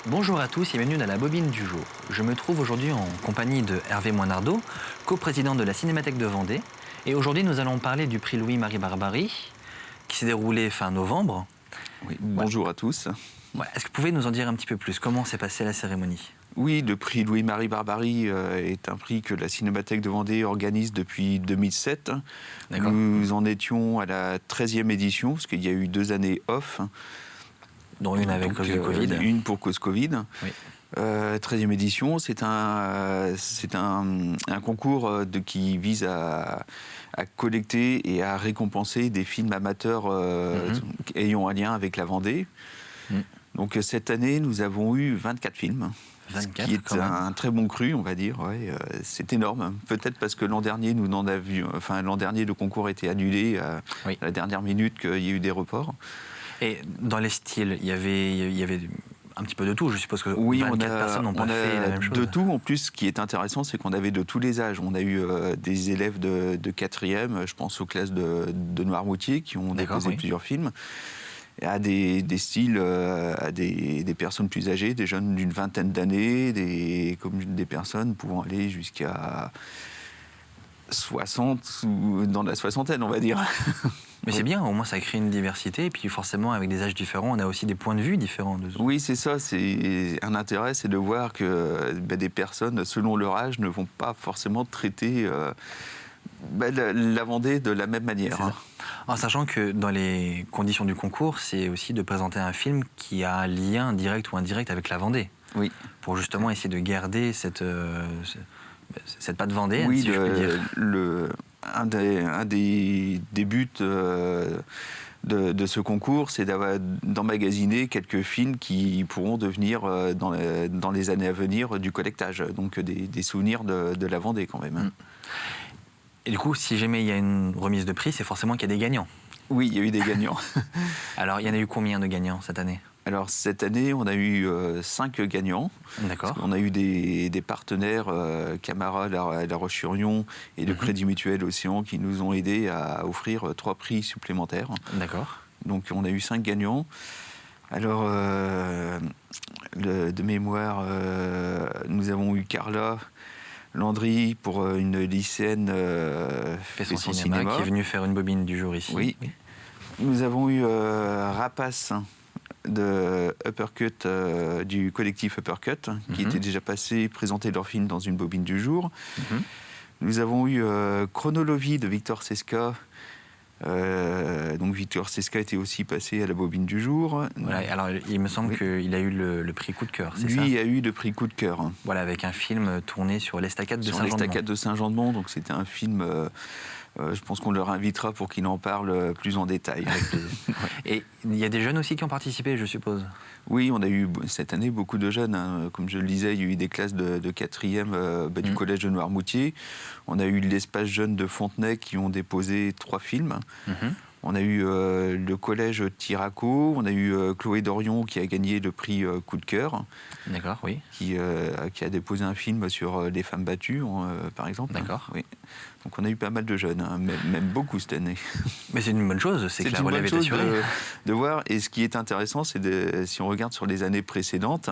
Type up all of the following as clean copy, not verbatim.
Bonjour à tous et bienvenue dans la bobine du jour. Je me trouve aujourd'hui en compagnie de Hervé Moinardeau, coprésident de la Cinémathèque de Vendée. Et aujourd'hui, nous allons parler du prix Louis-Marie Barbarie, qui s'est déroulé fin novembre. Oui, bonjour à tous. Ouais, est-ce que vous pouvez nous en dire un petit peu plus? Comment s'est passée la cérémonie? Oui, le prix Louis-Marie Barbarie est un prix que la Cinémathèque de Vendée organise depuis 2007. D'accord. Nous en étions à la 13e édition, parce qu'il y a eu 2 années off. Dont une avec cause du Covid. Une pour cause Covid. Oui. 13e édition, c'est un concours qui vise à collecter et à récompenser des films amateurs ayant un lien avec la Vendée. Donc cette année, nous avons eu 24 films. 24, ce qui est un très bon cru, on va dire. Ouais, c'est énorme. Peut-être parce que l'an dernier, le concours a été annulé à la dernière minute, qu'il y a eu des reports. Et dans les styles, il y avait un petit peu de tout. Je suppose que 24 personnes n'ont pas fait la même chose. De tout. En plus, ce qui est intéressant, c'est qu'on avait de tous les âges. On a eu des élèves de 4e, je pense aux classes de Noirmoutier, qui ont déposé plusieurs films, à des styles, à des personnes plus âgées, des jeunes d'une vingtaine d'années, comme des personnes pouvant aller jusqu'à 60 ou dans la soixantaine, on va dire. Mais c'est bien, au moins ça crée une diversité, et puis forcément avec des âges différents, on a aussi des points de vue différents. Oui, c'est ça, c'est un intérêt, c'est de voir que des personnes, selon leur âge, ne vont pas forcément traiter la Vendée de la même manière. En sachant que dans les conditions du concours, c'est aussi de présenter un film qui a un lien direct ou indirect avec la Vendée. Oui. Pour justement essayer de garder cette patte vendéenne, si je peux dire. Un des buts de ce concours, c'est d'emmagasiner quelques films qui pourront devenir, dans les années à venir, du collectage. Donc des souvenirs de la Vendée, quand même. Et du coup, si jamais il y a une remise de prix, c'est forcément qu'il y a des gagnants. Oui, il y a eu des gagnants. Alors, il y en a eu combien de gagnants cette année? Alors, cette année, on a eu 5 gagnants. D'accord. On a eu des partenaires, Camara, La Roche-sur-Yon et le Crédit Mutuel Océan, qui nous ont aidés à offrir 3 prix supplémentaires. D'accord. Donc, on a eu 5 gagnants. Alors, de mémoire, nous avons eu Carla Landry pour une lycéenne fait son cinéma, qui est venue faire une bobine du jour ici. Oui. Nous avons eu Rapace de Uppercut, du collectif Uppercut, qui était déjà passé présenter leur film dans une bobine du jour. Nous avons eu Chronologie de Victor Sesca. Donc Victor Sesca était aussi passé à la bobine du jour. Voilà, alors il me semble qu'il a eu le prix coup de cœur, c'est ça? Lui a eu le prix coup de cœur. Voilà, avec un film tourné sur l'Estacade de Saint-Jean-de-Mont. Sur l'Estacade de Saint-Jean-de-Mont, donc c'était un film... je pense qu'on leur invitera pour qu'ils en parlent plus en détail. Et il y a des jeunes aussi qui ont participé, je suppose? Oui, on a eu cette année beaucoup de jeunes. Comme je le disais, il y a eu des classes de 4e du collège de Noirmoutier. On a eu l'Espace Jeune de Fontenay qui ont déposé 3 films. On a eu le collège Tiraco, on a eu Chloé Dorion qui a gagné le prix coup de cœur. D'accord, oui. Qui a déposé un film sur les femmes battues, par exemple. D'accord. Oui. Donc on a eu pas mal de jeunes, même beaucoup cette année. Mais c'est une bonne chose, c'est que la relève est assurée. De voir. Et ce qui est intéressant, c'est si on regarde sur les années précédentes,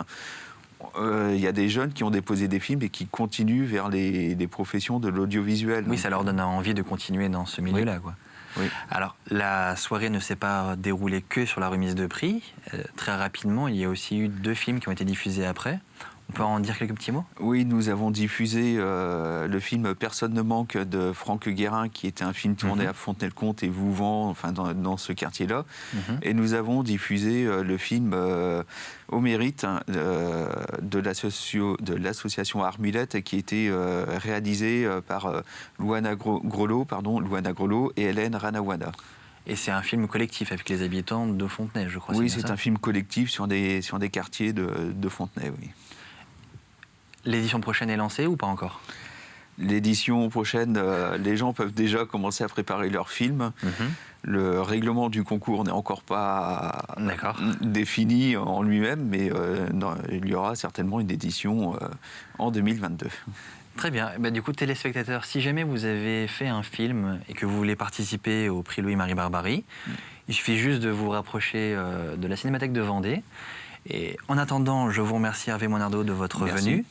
il y a des jeunes qui ont déposé des films et qui continuent vers les professions de l'audiovisuel. Oui, ça leur donne envie de continuer dans ce milieu-là, quoi. Oui. Alors, la soirée ne s'est pas déroulée que sur la remise de prix. Très rapidement, il y a aussi eu 2 films qui ont été diffusés après. On peut en dire quelques petits mots? Oui, nous avons diffusé le film Personne ne manque de Franck Guérin, qui était un film tourné à Fontenay-le-Comte et Vouvant, enfin dans ce quartier-là. Et nous avons diffusé le film Au mérite de l'association Armulette, qui était réalisé par Louana Grelot et Hélène Ranawana. Et c'est un film collectif avec les habitants de Fontenay, je crois. Oui, c'est un film collectif sur des quartiers de Fontenay, oui. L'édition prochaine est lancée ou pas encore? L'édition prochaine, les gens peuvent déjà commencer à préparer leurs films. Le règlement du concours n'est encore pas défini en lui-même, mais il y aura certainement une édition en 2022. Très bien. Bah, du coup, téléspectateurs, si jamais vous avez fait un film et que vous voulez participer au prix Louis-Marie Barbarie, il suffit juste de vous rapprocher de la Cinémathèque de Vendée Et en attendant, je vous remercie Hervé Moinardeau de votre venue.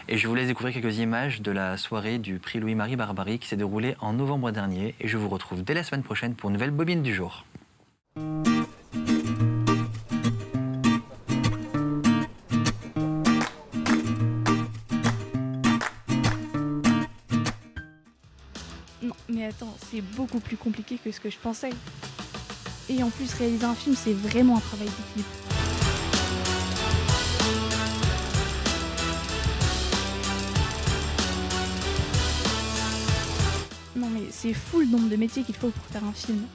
Et je vous laisse découvrir quelques images de la soirée du prix Louis-Marie Barbary qui s'est déroulée en novembre dernier. Et je vous retrouve dès la semaine prochaine pour une nouvelle bobine du jour. Non, mais attends, c'est beaucoup plus compliqué que ce que je pensais. Et en plus, réaliser un film, c'est vraiment un travail d'équipe. Non mais c'est fou le nombre de métiers qu'il faut pour faire un film.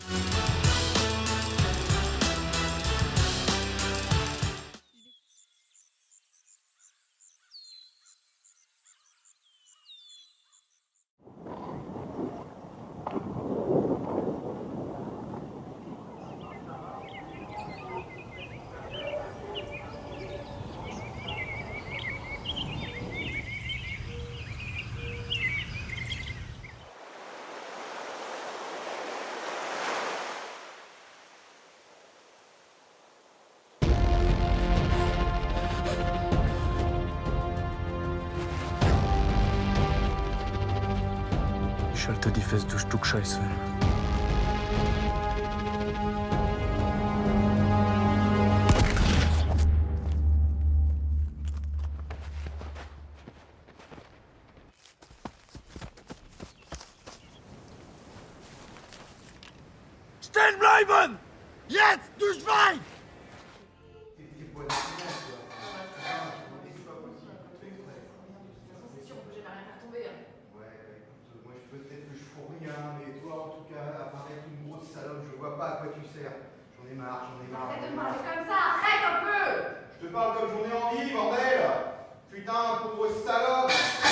Ich halte die fest, du Stück Scheiße. Stehen bleiben! Jetzt, du Schwein! J'en ai marre. Arrête de me parler comme ça, arrête un peu! Je te parle comme j'en ai envie, bordel! Putain, pauvre salope!